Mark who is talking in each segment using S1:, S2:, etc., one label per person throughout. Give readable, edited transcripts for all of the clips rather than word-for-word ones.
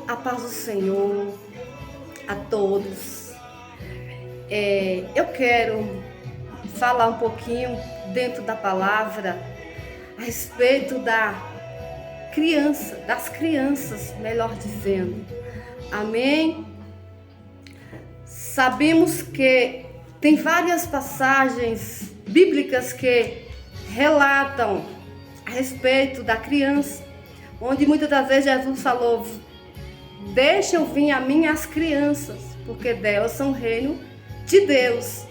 S1: A paz do Senhor a todos. Eu quero falar um pouquinho dentro da palavra a respeito das crianças, melhor dizendo. Amém? Sabemos que tem várias passagens bíblicas que relatam a respeito da criança, onde muitas das vezes Jesus falou: deixa eu vir a mim as crianças, porque delas são o reino de Deus.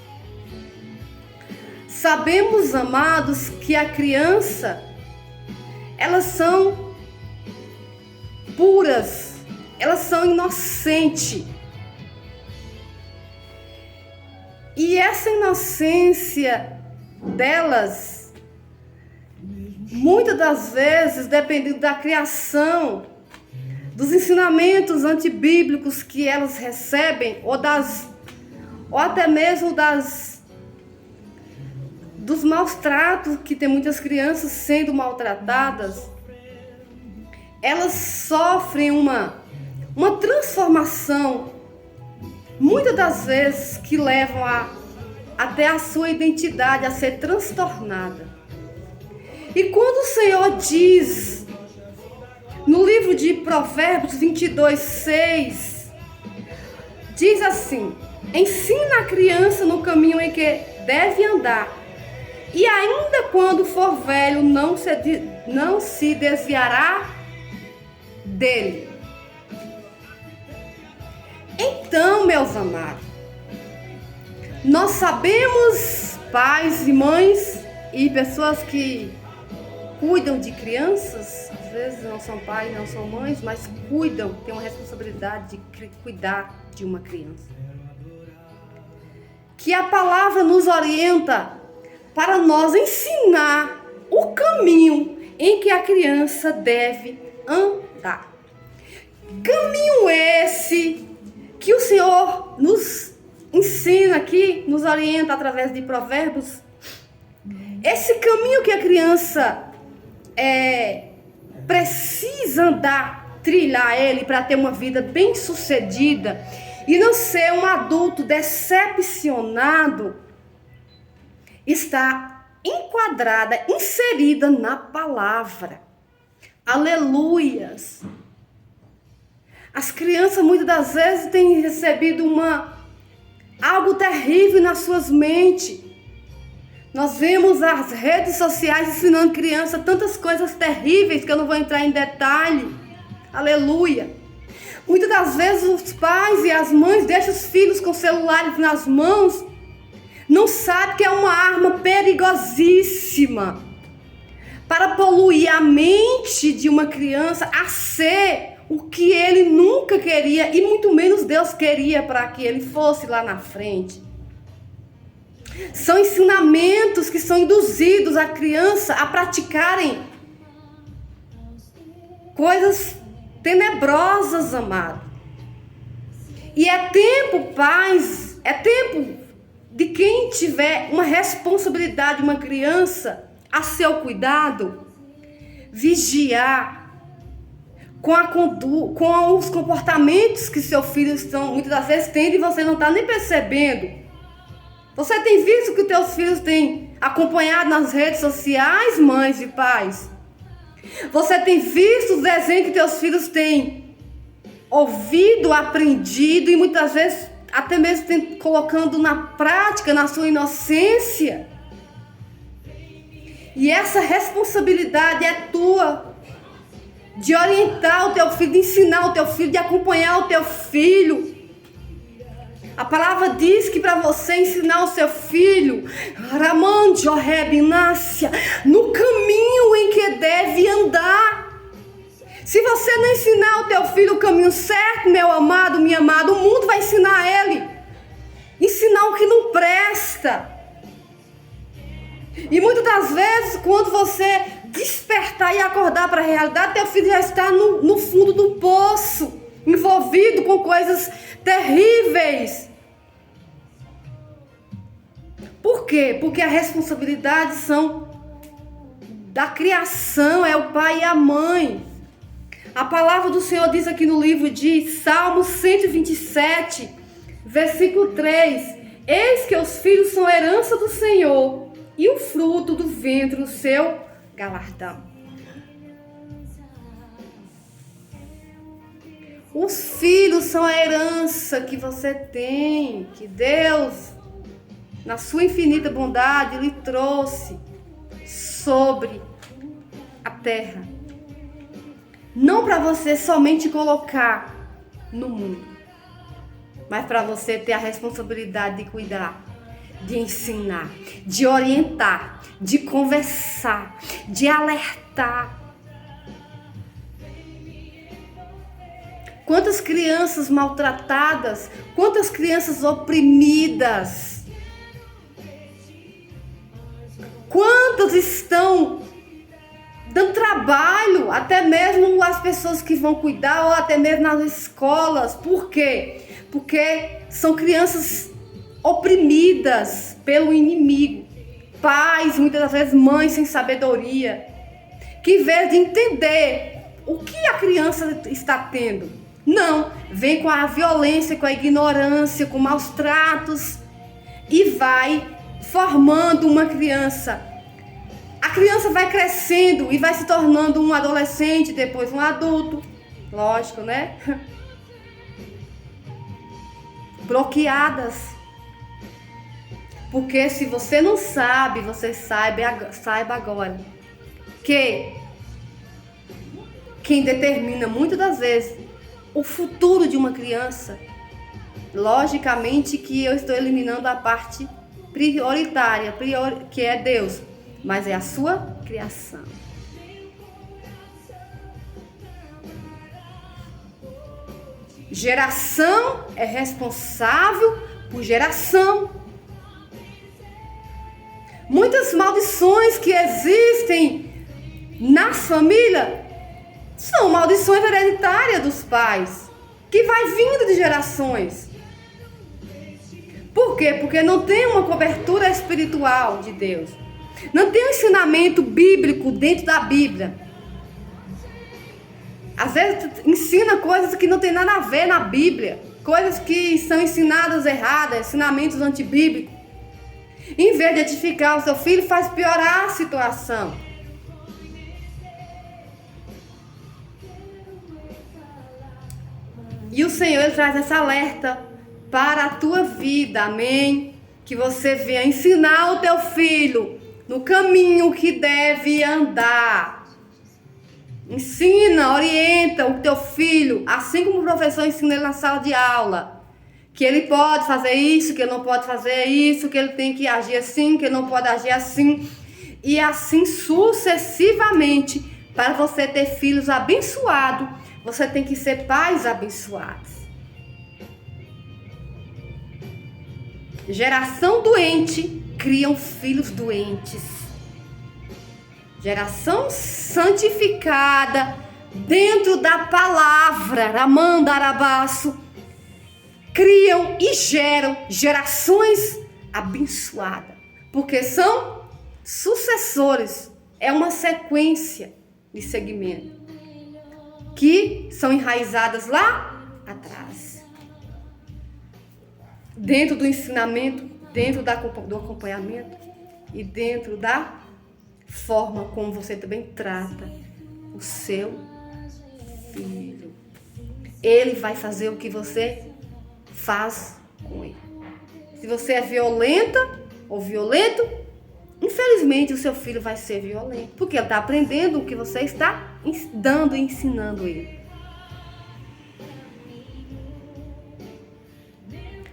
S1: Sabemos, amados, que a criança, elas são puras, elas são inocentes. E essa inocência delas, muitas das vezes, dependendo da criação, dos ensinamentos antibíblicos que elas recebem, ou até mesmo dos maus tratos que tem muitas crianças sendo maltratadas, elas sofrem uma transformação, muitas das vezes, que levam até a sua identidade a ser transtornada. E quando o Senhor diz, no livro de Provérbios 22:6, diz assim: ensina a criança no caminho em que deve andar, e ainda quando for velho não se desviará dele. Então, meus amados, nós sabemos, pais e mães e pessoas que cuidam de crianças, às vezes não são pais, não são mães, mas cuidam, têm uma responsabilidade de cuidar de uma criança. Que a palavra nos orienta para nós ensinar o caminho em que a criança deve andar. Caminho esse que o Senhor nos ensina aqui, nos orienta através de Provérbios. Esse caminho que a criança precisa andar, trilhar ele para ter uma vida bem sucedida e não ser um adulto decepcionado, está enquadrada, inserida na palavra. Aleluias! As crianças muitas das vezes têm recebido algo terrível nas suas mentes. Nós vemos as redes sociais ensinando criança tantas coisas terríveis que eu não vou entrar em detalhe. Aleluia! Muitas das vezes os pais e as mães deixam os filhos com celulares nas mãos, não sabem que é uma arma perigosíssima para poluir a mente de uma criança a ser o que ele nunca queria e muito menos Deus queria para que ele fosse lá na frente. São ensinamentos que são induzidos a criança a praticarem coisas tenebrosas, amado. E é tempo, pais, é tempo de quem tiver uma responsabilidade, uma criança, a seu cuidado, vigiar com os comportamentos que seus filhos estão, muitas das vezes, tendo e você não está nem percebendo. Você tem visto que os teus filhos têm acompanhado nas redes sociais, mães e pais? Você tem visto os desenhos que teus filhos têm ouvido, aprendido e muitas vezes até mesmo colocando na prática, na sua inocência? E essa responsabilidade é tua, de orientar o teu filho, de ensinar o teu filho, de acompanhar o teu filho. A palavra diz que para você ensinar o seu filho, no caminho em que deve andar. Se você não ensinar o teu filho o caminho certo, meu amado, minha amada, o mundo vai ensinar ele. Ensinar o que não presta. E muitas das vezes, quando você despertar e acordar para a realidade, teu filho já está no fundo do poço, envolvido com coisas terríveis. Por quê? Porque a responsabilidade da criação é o pai e a mãe. A palavra do Senhor diz aqui no livro de Salmos 127, versículo 3: Eis que os filhos são herança do Senhor, e o fruto do ventre o seu galardão. Os filhos são a herança que você tem, que Deus, na sua infinita bondade, lhe trouxe sobre a terra. Não para você somente colocar no mundo, mas para você ter a responsabilidade de cuidar, de ensinar, de orientar, de conversar, de alertar. Quantas crianças maltratadas, quantas crianças oprimidas, quantas estão dando trabalho, até mesmo as pessoas que vão cuidar, ou até mesmo nas escolas. Por quê? Porque são crianças oprimidas pelo inimigo. Pais, muitas das vezes mães sem sabedoria, que em vez de entender o que a criança está tendo, não, vem com a violência, com a ignorância, com maus tratos e vai formando uma criança. A criança vai crescendo e vai se tornando um adolescente, depois um adulto, lógico, né? Bloqueadas. Porque se você não sabe, você saiba agora que quem determina muitas das vezes o futuro de uma criança, logicamente que eu estou eliminando a parte prioritária, que é Deus, mas é a sua criação. Geração é responsável por geração. Muitas maldições que existem nas famílias são maldições hereditárias dos pais, que vai vindo de gerações. Por quê? Porque não tem uma cobertura espiritual de Deus. Não tem um ensinamento bíblico dentro da Bíblia. Às vezes ensina coisas que não tem nada a ver na Bíblia. Coisas que são ensinadas erradas, ensinamentos antibíblicos. Em vez de edificar o seu filho, faz piorar a situação. E o Senhor, Ele traz essa alerta para a tua vida, amém? Que você venha ensinar o teu filho no caminho que deve andar. Ensina, orienta o teu filho, assim como o professor ensina ele na sala de aula. Que ele pode fazer isso, que ele não pode fazer isso, que ele tem que agir assim, que ele não pode agir assim. E assim sucessivamente, para você ter filhos abençoados, você tem que ser pais abençoados. Geração doente criam filhos doentes. Geração santificada dentro da palavra, Ramanda Arabaço, criam e geram gerações abençoadas. Porque são sucessores. É uma sequência de segmento que são enraizadas lá atrás. Dentro do ensinamento, dentro do acompanhamento e dentro da forma como você também trata o seu filho. Ele vai fazer o que você faz com ele. Se você é violenta ou violento, infelizmente o seu filho vai ser violento, porque ele está aprendendo o que você está dando e ensinando ele.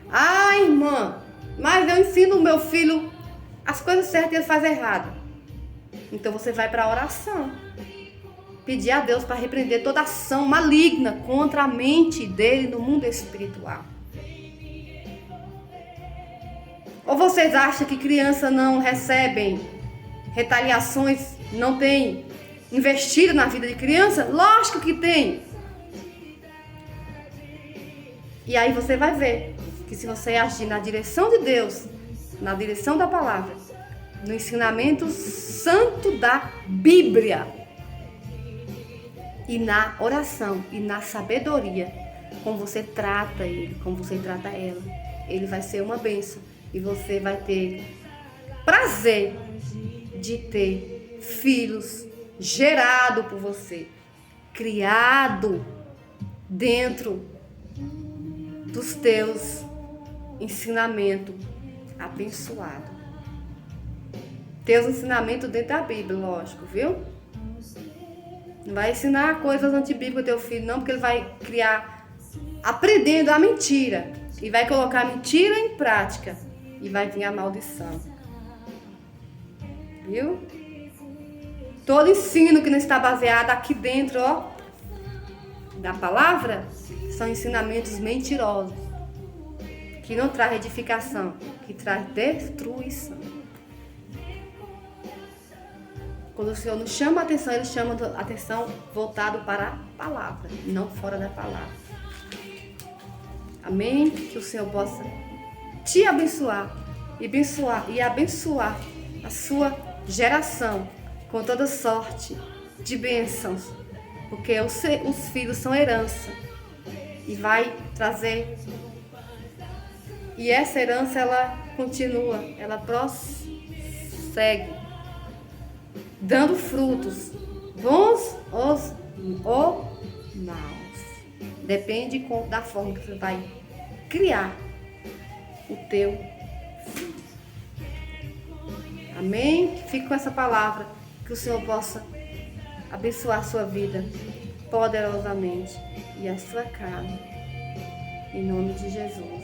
S1: Ah, irmã, mas eu ensino o meu filho as coisas certas e ele faz errado. Então você vai para a oração. Pedir a Deus para repreender toda ação maligna contra a mente dele no mundo espiritual. Ou vocês acham que crianças não recebem retaliações, não tem investido na vida de criança? Lógico que tem. E aí você vai ver que se você agir na direção de Deus, na direção da palavra, no ensinamento santo da Bíblia, e na oração e na sabedoria, como você trata ele, como você trata ela, ele vai ser uma bênção e você vai ter prazer de ter filhos gerado por você, criado dentro dos teus ensinamentos abençoados. Teus ensinamentos dentro da Bíblia, lógico, viu? Não vai ensinar coisas antibíblicas ao teu filho, não, porque ele vai criar aprendendo a mentira e vai colocar a mentira em prática e vai vir a maldição. Viu? Todo ensino que não está baseado aqui dentro, ó, da palavra, são ensinamentos mentirosos, que não traz edificação, que traz destruição. Quando o Senhor nos chama a atenção, Ele chama a atenção voltado para a palavra, não fora da palavra. Amém? Que o Senhor possa te abençoar e abençoar a sua geração com toda sorte de bênçãos, porque os filhos são herança e vai trazer, e essa herança ela continua, ela prossegue dando frutos, bons ou maus. Depende da forma que você vai criar o teu filho. Amém? Fique com essa palavra, que o Senhor possa abençoar a sua vida poderosamente e a sua casa. Em nome de Jesus.